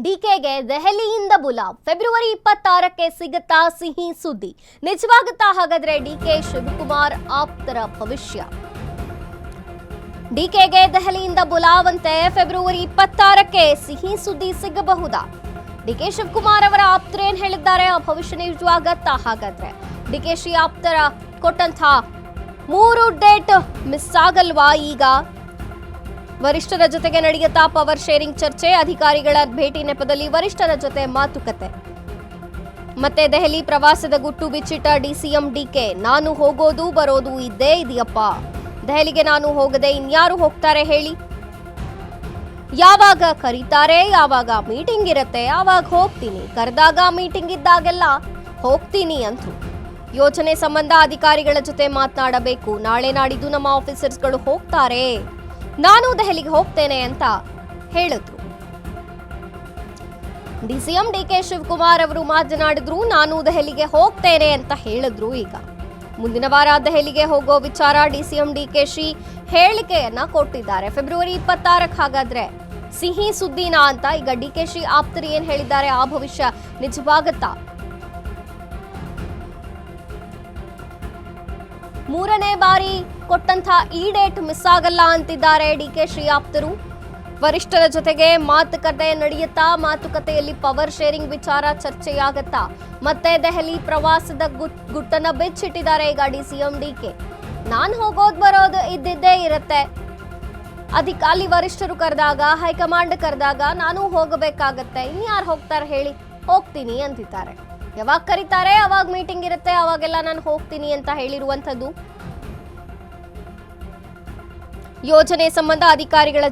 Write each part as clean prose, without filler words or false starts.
ಡಿಕೆಗೆ ದೆಹಲಿಯಿಂದ ಬುಲಾವ್. ಫೆಬ್ರವರಿ 26ಕ್ಕೆ ಸಿಗುತ್ತಾ ಸಿಹಿ ಸುದ್ದಿ? ನಿಜವಾಗುತ್ತಾ ಹಾಗಾದ್ರೆ ಡಿಕೆ ಶಿವಕುಮಾರ್ ಆಪ್ತರ ಭವಿಷ್ಯ? ಡಿಕೆಗೆ ದೆಹಲಿಯಿಂದ ಬುಲಾವ್ ಅಂತೆ. ಫೆಬ್ರವರಿ 26ಕ್ಕೆ ಸಿಹಿ ಸುದ್ದಿ ಸಿಗಬಹುದಾ? ಡಿಕೆ ಶಿವಕುಮಾರ್ ಅವರ ಆಪ್ತರು ಏನ್ ಹೇಳಿದ್ದಾರೆ? ಆ ಭವಿಷ್ಯ ನಿಜವಾಗತ್ತಾ ಹಾಗಾದ್ರೆ? ಡಿಕೆಶಿ ಆಪ್ತರ ಕೊಟ್ಟಂತ 3 ಡೇಟ್ ಮಿಸ್ ಆಗಲ್ವಾ? ಈಗ ವರಿಷ್ಠರ ಜೊತೆಗೆ ನಡೆಯುತ್ತಾ ಪವರ್ ಶೇರಿಂಗ್ ಚರ್ಚೆ, ಅಧಿಕಾರಿಗಳ ಭೇಟಿ ನೆಪದಲ್ಲಿ ವರಿಷ್ಠರ ಜೊತೆ ಮಾತುಕತೆ. ಮತ್ತೆ ದೆಹಲಿ ಪ್ರವಾಸದ ಗುಟ್ಟು ಬಿಚ್ಚಿಟ್ಟ ಡಿಸಿಎಂ ಡಿಕೆ. ನಾನು ಹೋಗೋದು ಬರೋದು ಇದ್ದೇ ಇದೆಯಪ್ಪ, ದೆಹಲಿಗೆ ನಾನು ಹೋಗದೆ ಇನ್ಯಾರು ಹೋಗ್ತಾರೆ ಹೇಳಿ? ಯಾವಾಗ ಕರೀತಾರೆ, ಯಾವಾಗ ಮೀಟಿಂಗ್ ಇರುತ್ತೆ ಆವಾಗ ಹೋಗ್ತೀನಿ, ಕರೆದಾಗ ಮೀಟಿಂಗ್ ಇದ್ದಾಗೆಲ್ಲ ಹೋಗ್ತೀನಿ ಅಂದ್ರು. ಯೋಜನೆ ಸಂಬಂಧ ಅಧಿಕಾರಿಗಳ ಜೊತೆ ಮಾತನಾಡಬೇಕು. ನಾಳೆ ನಾಡಿದ್ದು ನಮ್ಮ ಆಫೀಸರ್ಸ್ಗಳು ಹೋಗ್ತಾರೆ, ನಾನು ದೆಹಲಿಗೆ ಹೋಗ್ತೇನೆ ಅಂತ ಹೇಳಿದ್ರು. ಡಿಸಿಎಂ ಡಿಕೆ ಶಿವಕುಮಾರ್ ಅವರು ಮಾತನಾಡಿದ್ರು, ನಾನು ದೆಹಲಿಗೆ ಹೋಗ್ತೇನೆ ಅಂತ ಹೇಳಿದ್ರು. ಈಗ ಮುಂದಿನ ವಾರ ದೆಹಲಿಗೆ ಹೋಗೋ ವಿಚಾರ ಡಿಸಿಎಂ ಡಿಕೆಶಿ ಹೇಳಿಕೆಯನ್ನ ಕೊಟ್ಟಿದ್ದಾರೆ. ಫೆಬ್ರವರಿ 26ಕ್ಕೆ ಹಾಗಾದ್ರೆ ಸಿಹಿ ಸುದ್ದಿನಾ ಅಂತ ಈಗ ಡಿಕೆಶಿ ಆಪ್ತರು ಏನ್ ಹೇಳಿದ್ದಾರೆ? ಆ ಭವಿಷ್ಯ ನಿಜವಾಗುತ್ತಾ? 3ನೇ ಬಾರಿ ಕೊಟ್ಟಂತ ಈ ಡೇಟ್ ಮಿಸ್ ಆಗಲ್ಲ ಅಂತಿದ್ದಾರೆ ಡಿಕೆಶಿ ಆಪ್ತರು. ವರಿಷ್ಠರ ಜೊತೆಗೆ ಮಾತುಕತೆ ನಡೆಯುತ್ತಾ? ಮಾತುಕತೆಯಲ್ಲಿ ಪವರ್ ಶೇರಿಂಗ್ ವಿಚಾರ ಚರ್ಚೆಯಾಗತ್ತಾ? ಮತ್ತೆ ದೆಹಲಿ ಪ್ರವಾಸದ ಗುಟ್ಟನ್ನ ಬಿಚ್ಚಿಟ್ಟಿದ್ದಾರೆ ಈಗ ಡಿಸಿಎಂ ಡಿಕೆ. ನಾನು ಹೋಗೋದು ಬರೋದು ಇದ್ದಿದ್ದೇ ಇರುತ್ತೆ, ಅಲ್ಲಿ ವರಿಷ್ಠರು ಕರೆದಾಗ, ಹೈಕಮಾಂಡ್ ಕರೆದಾಗ ನಾನು ಹೋಗಬೇಕಾಗತ್ತೆ, ಇನ್ಯಾರು ಹೋಗ್ತಾರೆ ಹೇಳಿ? ಹೋಗ್ತೀನಿ ಅಂತಿದ್ದಾರೆ. ಯಾವಾಗ ಕರೀತಾರೆ ಅವಾಗ ಮೀಟಿಂಗ್ ಇರುತ್ತೆ, ಅವಾಗೆಲ್ಲ ನಾನು ಹೋಗ್ತೀನಿ ಅಂತ ಹೇಳಿರುವಂತದ್ದು. ಯೋಜನೆ ಸಂಬಂಧ ಅಧಿಕಾರಿಗಳ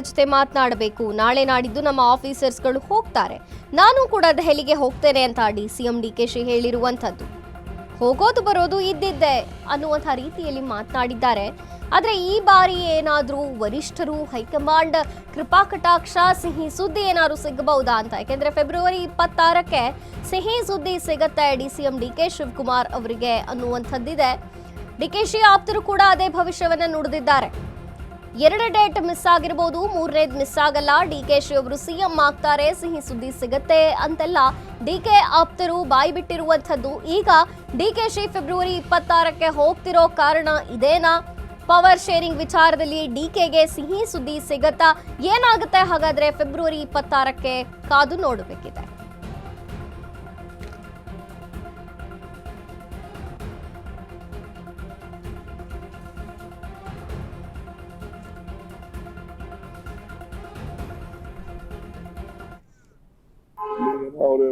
ಜೊತೆ ಮಾತನಾಡಬೇಕು. ನಾಳೆ ನಾಡಿದ್ದು ನಮ್ಮ ಆಫೀಸರ್ಸ್ಗಳು ಹೋಗ್ತಾರೆ, ನಾನು ಕೂಡ ದೆಹಲಿಗೆ ಹೋಗ್ತೇನೆ ಅಂತ ಡಿಸಿಎಂ ಡಿಕೆಶಿ ಹೇಳಿರುವಂತದ್ದು. ಹೋಗೋದು ಬರೋದು ಇದ್ದಿದ್ದೆ ಅನ್ನುವಂಥ ರೀತಿಯಲ್ಲಿ ಮಾತನಾಡಿದ್ದಾರೆ. ಆದರೆ ಈ ಬಾರಿ ಏನಾದರೂ ವರಿಷ್ಠರು, ಹೈಕಮಾಂಡ್ ಕೃಪಾ ಕಟಾಕ್ಷ, ಸಿಹಿ ಸುದ್ದಿ ಏನಾದ್ರು ಸಿಗಬಹುದಾ ಅಂತ? ಯಾಕೆಂದ್ರೆ ಫೆಬ್ರವರಿ 26ಕ್ಕೆ ಸಿಹಿ ಸುದ್ದಿ ಸಿಗತ್ತೆ ಡಿಸಿಎಂ ಡಿಕೆ ಶಿವಕುಮಾರ್ ಅವರಿಗೆ ಅನ್ನುವಂಥದ್ದಿದೆ. ಡಿಕೆಶಿ ಆಪ್ತರು ಕೂಡ ಅದೇ ಭವಿಷ್ಯವನ್ನ ನುಡಿದಿದ್ದಾರೆ. 2 ಡೇಟ್ ಮಿಸ್ ಆಗಿರಬಹುದು, 3ನೇದು ಮಿಸ್ ಆಗಲ್ಲ. ಡಿಕೆಶಿ ಅವರು ಸಿಎಂ ಆಗ್ತಾರೆ, ಸಿಹಿ ಸುದ್ದಿ ಸಿಗತ್ತೆ ಅಂತೆಲ್ಲ ಡಿಕೆ ಆಪ್ತರು ಬಾಯಿ ಬಿಟ್ಟಿರುವಂಥದ್ದು. ಈಗ ಡಿಕೆಶಿ ಫೆಬ್ರವರಿ 26ಕ್ಕೆ ಹೋಗ್ತಿರೋ ಕಾರಣ ಇದೇನಾ? ಪವರ್ ಶೇರಿಂಗ್ ವಿಚಾರದಲ್ಲಿ ಡಿಕೆಗೆ ಸಿಹಿ ಸುದ್ದಿ ಸಿಗತ್ತಾ? ಏನಾಗುತ್ತೆ ಹಾಗಾದ್ರೆ ಫೆಬ್ರವರಿ 26ಕ್ಕೆ? ಕಾದು ನೋಡಬೇಕಿದೆ.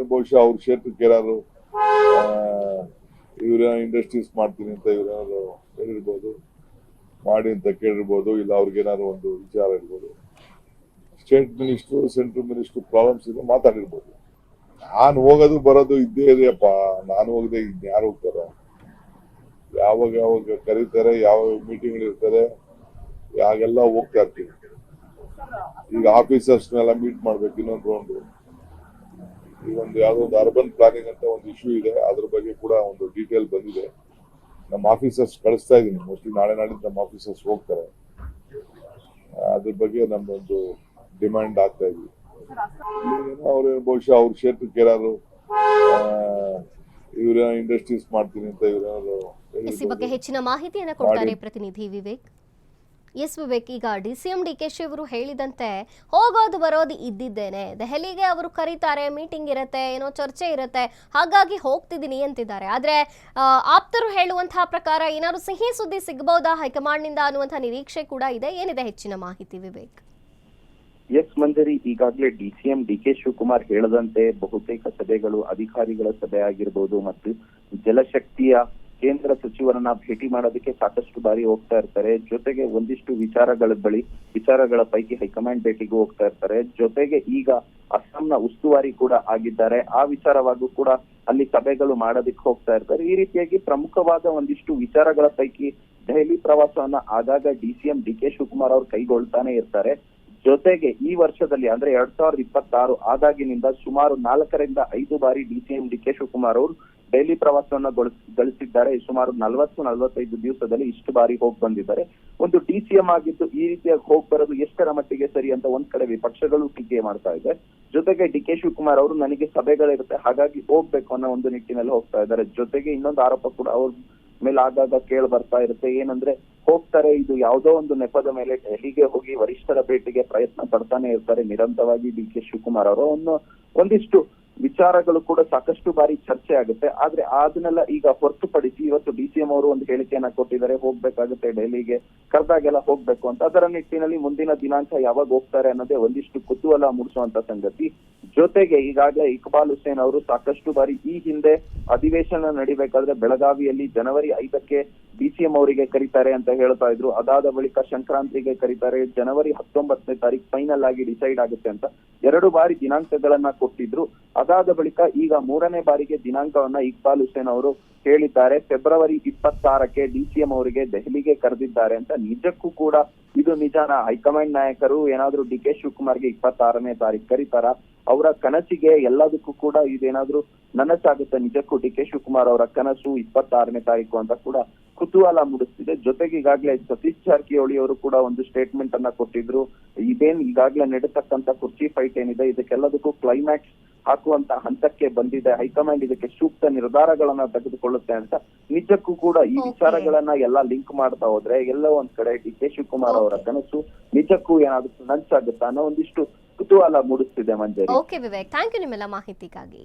ಬಹುಶಃ ಅವ್ರ ಕ್ಷೇತ್ರಕ್ಕೆ ಯಾರು ಇವ್ರ ಇಂಡಸ್ಟ್ರೀಸ್ ಮಾಡ್ತೀನಿ ಅಂತ ಇವ್ರು ಹೇಳಿರ್ಬೋದು, ಮಾಡಿ ಅಂತ ಕೇಳಿರ್ಬೋದು, ಇಲ್ಲ ಅವ್ರಿಗೇನಾದ್ರು ಒಂದು ವಿಚಾರ ಇರ್ಬೋದು. State minister, central minister problems ಇದೆ, ಮಾತಾಡಿರ್ಬೋದು. ನಾನು ಹೋಗೋದು ಬರೋದು ಇದ್ದೇ ಇದೆಯಪ್ಪ, ನಾನು ಹೋಗದೆ ಯಾರು ಹೋಗ್ತಾರ? ಯಾವಾಗ ಕರೀತಾರೆ, ಯಾವ ಮೀಟಿಂಗ್ ಇರ್ತಾರೆ, ಯಾಗೆಲ್ಲ ಹೋಗ್ತಾ ಇರ್ತೀವಿ. ಈಗ ಆಫೀಸರ್ಸ್ನೆಲ್ಲ ಮೀಟ್ ಮಾಡ್ಬೇಕು, ಇನ್ನೊಂದು ರೌಂಡು. ಈ ಯಾವ್ದೋ ಒಂದು ಅರ್ಬನ್ ಪ್ಲಾನಿಂಗ್ ಅಂತ ಒಂದು ಇಶ್ಯೂ ಇದೆ, ಅದ್ರ ಬಗ್ಗೆ ಕೂಡ ಒಂದು ಡೀಟೇಲ್ ಬಂದಿದೆ. ನಮ್ಮ ಆಫೀಸರ್ಸ್ ಕಳಿಸ್ತಾ ಇದೀನಿ, ಮೋಸ್ಟ್ಲಿ ನಾಳೆ ನಾಡಿದ್ದು ನಮ್ಮ ಆಫೀಸರ್ಸ್ ಹೋಗ್ತಾರೆ. ಅದ್ರ ಬಗ್ಗೆ ನಮ್ಮೊಂದು ಡಿಮ್ಯಾಂಡ್ ಆಗ್ತಾ ಇದೀವಿ. ಅವ್ರ ಬಹುಶಃ ಅವ್ರ ಕ್ಷೇತ್ರಕ್ಕೆ ಯಾರು ಇವ್ರ ಇಂಡಸ್ಟ್ರೀಸ್ ಮಾಡ್ತೀನಿ ಅಂತ ಈ ಬಗ್ಗೆ ಹೆಚ್ಚಿನ ಮಾಹಿತಿಯನ್ನು ಕೊಡ್ತಾರೆ ಪ್ರತಿನಿಧಿ ವಿವೇಕ್. ಎಸ್ ವಿವೇಕ್, ಈಗ ಡಿಸಿಎಂ ಡಿಕೆಶಿ ಅವರು ಹೇಳಿದಂತೆ ಹೋಗೋದು ಬರೋದು ಇದ್ದಿದ್ದೇನೆ, ದೆಹಲಿಗೆ ಅವರು ಕರೀತಾರೆ, ಮೀಟಿಂಗ್ ಇರುತ್ತೆ, ಏನೋ ಚರ್ಚೆ ಇರುತ್ತೆ, ಹಾಗಾಗಿ ಹೋಗ್ತಿದ್ದೀನಿ ಅಂತಿದ್ದಾರೆ. ಆದ್ರೆ ಆಪ್ತರು ಹೇಳುವಂತಹ ಪ್ರಕಾರ ಏನಾದ್ರು ಸಿಹಿ ಸುದ್ದಿ ಸಿಗಬಹುದಾ ಹೈಕಮಾಂಡ್ನಿಂದ ಅನ್ನುವಂತಹ ನಿರೀಕ್ಷೆ ಕೂಡ ಇದೆ. ಏನಿದೆ ಹೆಚ್ಚಿನ ಮಾಹಿತಿ ವಿವೇಕ್? ಎಸ್ ಮಂಜರಿ, ಈಗಾಗಲೇ ಡಿಸಿಎಂ ಡಿಕೆ ಶಿವಕುಮಾರ್ ಹೇಳದಂತೆ ಬಹುತೇಕ ಸಭೆಗಳು ಅಧಿಕಾರಿಗಳ ಸಭೆ ಆಗಿರ್ಬೋದು ಮತ್ತು ಜಲಶಕ್ತಿಯ ಕೇಂದ್ರ ಸಚಿವರನ್ನ ಭೇಟಿ ಮಾಡೋದಕ್ಕೆ ಸಾಕಷ್ಟು ಬಾರಿ ಹೋಗ್ತಾ ಇರ್ತಾರೆ. ಜೊತೆಗೆ ಒಂದಿಷ್ಟು ವಿಚಾರಗಳ ಪೈಕಿ ಹೈಕಮಾಂಡ್ ಭೇಟಿಗೂ ಹೋಗ್ತಾ ಇರ್ತಾರೆ. ಜೊತೆಗೆ ಈಗ ಅಸ್ಸಾಂನ ಉಸ್ತುವಾರಿ ಕೂಡ ಆಗಿದ್ದಾರೆ, ಆ ವಿಚಾರವಾಗೂ ಕೂಡ ಅಲ್ಲಿ ಸಭೆಗಳು ಮಾಡೋದಕ್ಕೆ ಹೋಗ್ತಾ ಇರ್ತಾರೆ. ಈ ರೀತಿಯಾಗಿ ಪ್ರಮುಖವಾದ ಒಂದಿಷ್ಟು ವಿಚಾರಗಳ ಪೈಕಿ ದೆಹಲಿ ಪ್ರವಾಸವನ್ನ ಆಗಾಗ ಡಿಸಿಎಂ ಡಿಕೆ ಶಿವಕುಮಾರ್ ಅವರು ಕೈಗೊಳ್ತಾನೆ ಇರ್ತಾರೆ. ಜೊತೆಗೆ ಈ ವರ್ಷದಲ್ಲಿ ಅಂದ್ರೆ 2026 ಆದಾಗಿನಿಂದ ಸುಮಾರು 4 ರಿಂದ 5 ಬಾರಿ ಡಿಸಿಎಂ ಡಿಕೆ ಶಿವಕುಮಾರ್ ಅವರು ಡೈಲಿ ಪ್ರವಾಸವನ್ನ ಗಳಿಸಿದ್ದಾರೆ. ಸುಮಾರು 40-45 ದಿವಸದಲ್ಲಿ ಇಷ್ಟು ಬಾರಿ ಹೋಗಿ ಬಂದಿದ್ದಾರೆ. ಒಂದು DCM ಆಗಿದ್ದು ಈ ರೀತಿಯಾಗಿ ಹೋಗಿ ಬರೋದು ಎಷ್ಟರ ಮಟ್ಟಿಗೆ ಸರಿ ಅಂತ ಒಂದ್ ಕಡೆ ವಿಪಕ್ಷಗಳು ಟೀಕೆ ಮಾಡ್ತಾ ಇದೆ. ಜೊತೆಗೆ DK ಶಿವಕುಮಾರ್ ಅವರು ನನಗೆ ಸಭೆಗಳಿರುತ್ತೆ ಹಾಗಾಗಿ ಹೋಗ್ಬೇಕು ಅನ್ನೋ ಒಂದು ನಿಟ್ಟಿನಲ್ಲಿ ಹೋಗ್ತಾ ಇದ್ದಾರೆ. ಜೊತೆಗೆ ಇನ್ನೊಂದು ಆರೋಪ ಕೂಡ ಅವ್ರ ಮೇಲೆ ಆಗಾಗ ಕೇಳಿ ಬರ್ತಾ ಇರುತ್ತೆ. ಏನಂದ್ರೆ ಹೋಗ್ತಾರೆ, ಇದು ಯಾವುದೋ ಒಂದು ನೆಪದ ಮೇಲೆ ಡೆಲ್ಲಿಗೆ ಹೋಗಿ ವರಿಷ್ಠರ ಭೇಟಿಗೆ ಪ್ರಯತ್ನ ಪಡ್ತಾನೆ ಇರ್ತಾರೆ ನಿರಂತರವಾಗಿ DK ಶಿವಕುಮಾರ್ ಅವರು. ಒಂದಿಷ್ಟು ವಿಚಾರಗಳು ಕೂಡ ಸಾಕಷ್ಟು ಬಾರಿ ಚರ್ಚೆ ಆಗುತ್ತೆ. ಆದ್ರೆ ಅದನ್ನೆಲ್ಲ ಈಗ ಹೊರತುಪಡಿಸಿ ಇವತ್ತು DCM ಅವರು ಒಂದು ಹೇಳಿಕೆಯನ್ನ ಕೊಟ್ಟಿದ್ದಾರೆ, ಹೋಗ್ಬೇಕಾಗುತ್ತೆ ಡೆಲ್ಲಿಗೆ, ಕರೆದಾಗೆಲ್ಲ ಹೋಗ್ಬೇಕು ಅಂತ. ಅದರ ನಿಟ್ಟಿನಲ್ಲಿ ಮುಂದಿನ ದಿನಾಂಕ ಯಾವಾಗ ಹೋಗ್ತಾರೆ ಅನ್ನೋದೇ ಒಂದಿಷ್ಟು ಕುತೂಹಲ ಮೂಡಿಸುವಂತ ಸಂಗತಿ. ಜೊತೆಗೆ ಈಗಾಗಲೇ ಇಕ್ಬಾಲ್ ಹುಸೇನ್ ಅವರು ಸಾಕಷ್ಟು ಬಾರಿ ಈ ಹಿಂದೆ ಅಧಿವೇಶನ ನಡಿಬೇಕಾದ್ರೆ ಬೆಳಗಾವಿಯಲ್ಲಿ ಜನವರಿ 5ಕ್ಕೆ DCM ಅವರಿಗೆ ಕರೀತಾರೆ ಅಂತ ಹೇಳ್ತಾ ಇದ್ರು. ಅದಾದ ಬಳಿಕ ಸಂಕ್ರಾಂತಿಗೆ ಕರೀತಾರೆ, ಜನವರಿ 19ನೇ ತಾರೀಕು ಫೈನಲ್ ಆಗಿ ಡಿಸೈಡ್ ಆಗುತ್ತೆ ಅಂತ 2 ಬಾರಿ ದಿನಾಂಕಗಳನ್ನ ಕೊಟ್ಟಿದ್ರು. ಅದಾದ ಬಳಿಕ ಈಗ 3ನೇ ಬಾರಿಗೆ ದಿನಾಂಕವನ್ನ ಇಕ್ಬಾಲ್ ಹುಸೇನ್ ಅವರು ಹೇಳಿದ್ದಾರೆ. ಫೆಬ್ರವರಿ 26ಕ್ಕೆ DCM ಅವರಿಗೆ ದೆಹಲಿಗೆ ಕರೆದಿದ್ದಾರೆ ಅಂತ. ನಿಜಕ್ಕೂ ಕೂಡ ಇದು ನಿಜಾನ? ಹೈಕಮಾಂಡ್ ನಾಯಕರು ಏನಾದ್ರೂ DK ಶಿವಕುಮಾರ್ಗೆ 26ನೇ ತಾರೀಕು ಕರೀತಾರ? ಅವರ ಕನಸಿಗೆ ಎಲ್ಲದಕ್ಕೂ ಕೂಡ ಇದೇನಾದ್ರೂ ನನಸಾಗುತ್ತೆ? ನಿಜಕ್ಕೂ DK ಶಿವಕುಮಾರ್ ಅವರ ಕನಸು 26ನೇ ತಾರೀಕು ಅಂತ ಕೂಡ ಕುತೂಹಲ ಮೂಡಿಸ್ತಿದೆ. ಜೊತೆಗೆ ಈಗಾಗಲೇ ಸತೀಶ್ ಜಾರಕಿಹೊಳಿ ಅವರು ಕೂಡ ಒಂದು ಸ್ಟೇಟ್ಮೆಂಟ್ ಅನ್ನ ಕೊಟ್ಟಿದ್ರು. ಇದೇನ್ ಈಗಾಗಲೇ ನಡೆತಕ್ಕಂತ ಕುರ್ಚಿ ಫೈಟ್ ಏನಿದೆ ಇದಕ್ಕೆಲ್ಲದಕ್ಕೂ ಕ್ಲೈಮ್ಯಾಕ್ಸ್ ಹಾಕುವಂತ ಹಂತಕ್ಕೆ ಬಂದಿದೆ, ಹೈಕಮಾಂಡ್ ಇದಕ್ಕೆ ಸೂಕ್ತ ನಿರ್ಧಾರಗಳನ್ನ ತೆಗೆದುಕೊಳ್ಳುತ್ತೆ ಅಂತ. ನಿಜಕ್ಕೂ ಕೂಡ ಈ ವಿಚಾರಗಳನ್ನ ಎಲ್ಲ ಲಿಂಕ್ ಮಾಡ್ತಾ ಹೋದ್ರೆ ಎಲ್ಲೋ ಒಂದ್ ಕಡೆ DK ಶಿವಕುಮಾರ್ ಅವರ ಕನಸು ನಿಜಕ್ಕೂ ಏನಾದ್ರು ನನ್ಸಾಗುತ್ತಾ ಅನ್ನೋ ಒಂದಿಷ್ಟು ಕುತೂಹಲ ಮೂಡಿಸ್ತಿದೆ ಮಂಜರಿ. ಓಕೆ ವಿವೇಕ್, ಥ್ಯಾಂಕ್ ಯು ನಿಮ್ಮೆಲ್ಲ ಮಾಹಿತಿಗಾಗಿ.